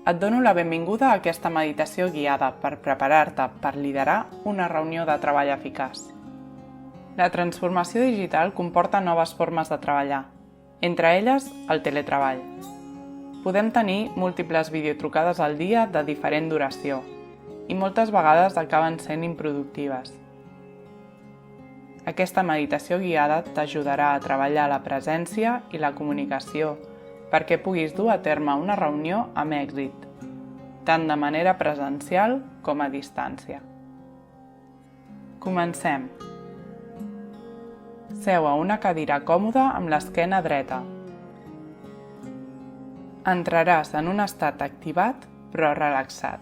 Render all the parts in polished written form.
et dono la benvinguda a aquesta meditació guiada per preparar-te per liderar una reunió de treball eficaç. La transformació digital comporta noves formes de treballar, entre elles el teletreball. Podem tenir múltiples videotrucades al dia de diferent duració i moltes vegades acaben sent improductives. Aquesta meditació guiada t'ajudarà a treballar la presència i la comunicació perquè puguis dur a terme una reunió amb èxit, tant de manera presencial com a distància. Comencem. Seu a una cadira còmoda amb l'esquena dreta. Entraràs en un estat activat però relaxat,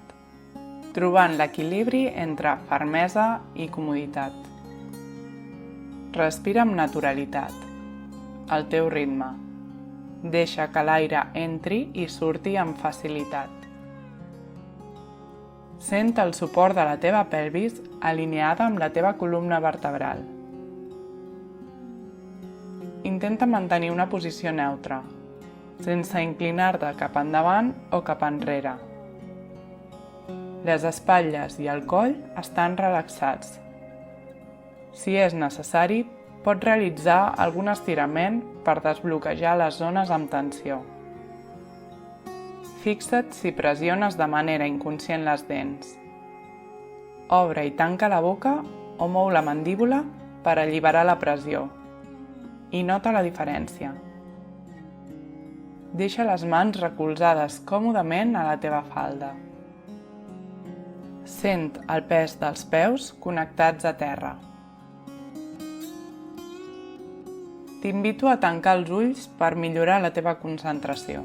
trobant l'equilibri entre fermesa i comoditat. Respira amb naturalitat, al teu ritme. Deixa que l'aire entri i surti amb facilitat. Sent el suport de la teva pelvis alineada amb la teva columna vertebral. Intenta mantenir una posició neutra, sense inclinar-te cap endavant o cap enrere. Les espatlles i el coll estan relaxats. Si és necessari, pots realitzar algun estirament per desbloquejar les zones amb tensió. Fixa't si pressiones de manera inconscient les dents. Obre i tanca la boca o mou la mandíbula per alliberar la pressió. I nota la diferència. Deixa les mans recolzades còmodament a la teva falda. Sent el pes dels peus connectats a terra. T'invito a tancar els ulls per millorar la teva concentració.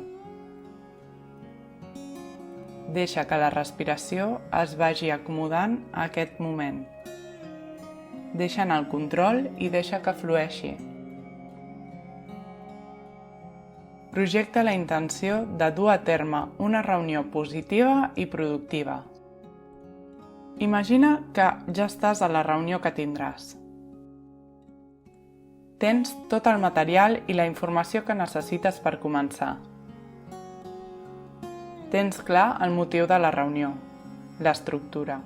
Deixa que la respiració es vagi acomodant a aquest moment. Deixa anar el control i deixa que flueixi. Projecta la intenció de dur a terme una reunió positiva i productiva. Imagina que ja estàs a la reunió que tindràs. Tens tot el material i la informació que necessites per començar. Tens clar el motiu de la reunió, l'estructura,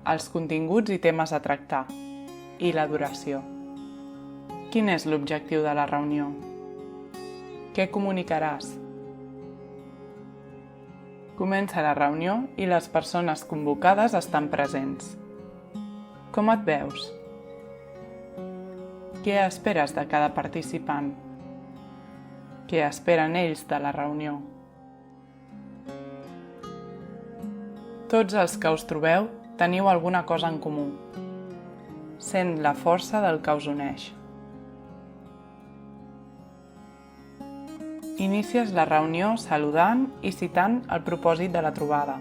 els continguts i temes a tractar i la duració. Quin és l'objectiu de la reunió? Què comunicaràs? Comença la reunió i les persones convocades estan presents. Com et veus? Què esperes de cada participant? Què esperen ells de la reunió? Tots els que us trobeu teniu alguna cosa en comú. Sent la força del que us uneix. Inicies la reunió saludant i citant el propòsit de la trobada.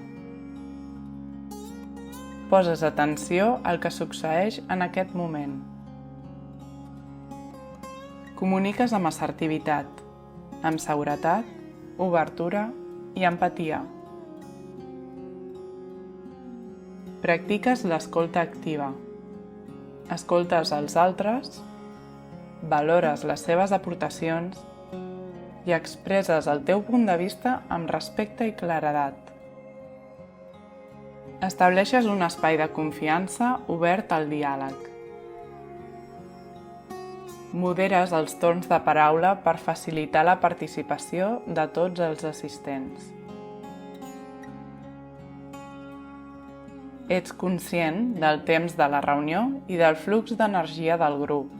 Poses atenció al que succeeix en aquest moment. Comuniques amb assertivitat, amb seguretat, obertura i empatia. Practiques l'escolta activa. Escoltes els altres, valores les seves aportacions i expresses el teu punt de vista amb respecte i claredat. Estableixes un espai de confiança obert al diàleg. Moderes els torns de paraula per facilitar la participació de tots els assistents. Ets conscient del temps de la reunió i del flux d'energia del grup.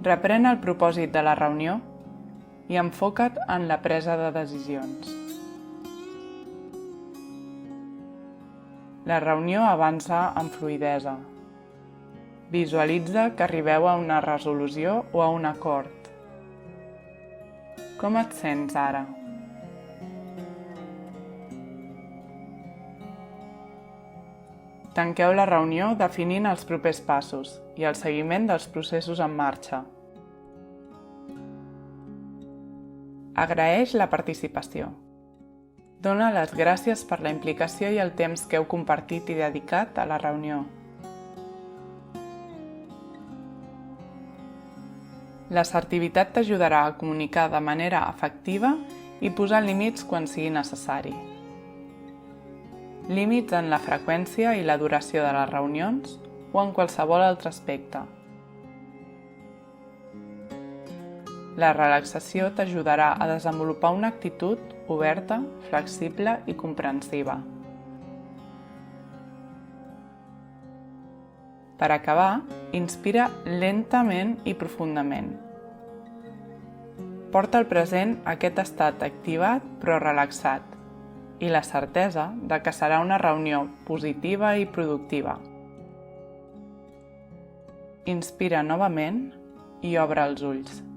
Reprèn el propòsit de la reunió i enfoca't en la presa de decisions. La reunió avança amb fluïdesa. Visualitza que arribeu a una resolució o a un acord. Com et sents ara? Tanqueu la reunió definint els propers passos i el seguiment dels processos en marxa. Agraeix la participació. Dona les gràcies per la implicació i el temps que heu compartit i dedicat a la reunió. L'assertivitat t'ajudarà a comunicar de manera efectiva i posar límits quan sigui necessari. Límits en la freqüència i la duració de les reunions o en qualsevol altre aspecte. La relaxació t'ajudarà a desenvolupar una actitud oberta, flexible i comprensiva. Per acabar, inspira lentament i profundament. Porta al present aquest estat activat però relaxat i la certesa de que serà una reunió positiva i productiva. Inspira novament i obre els ulls.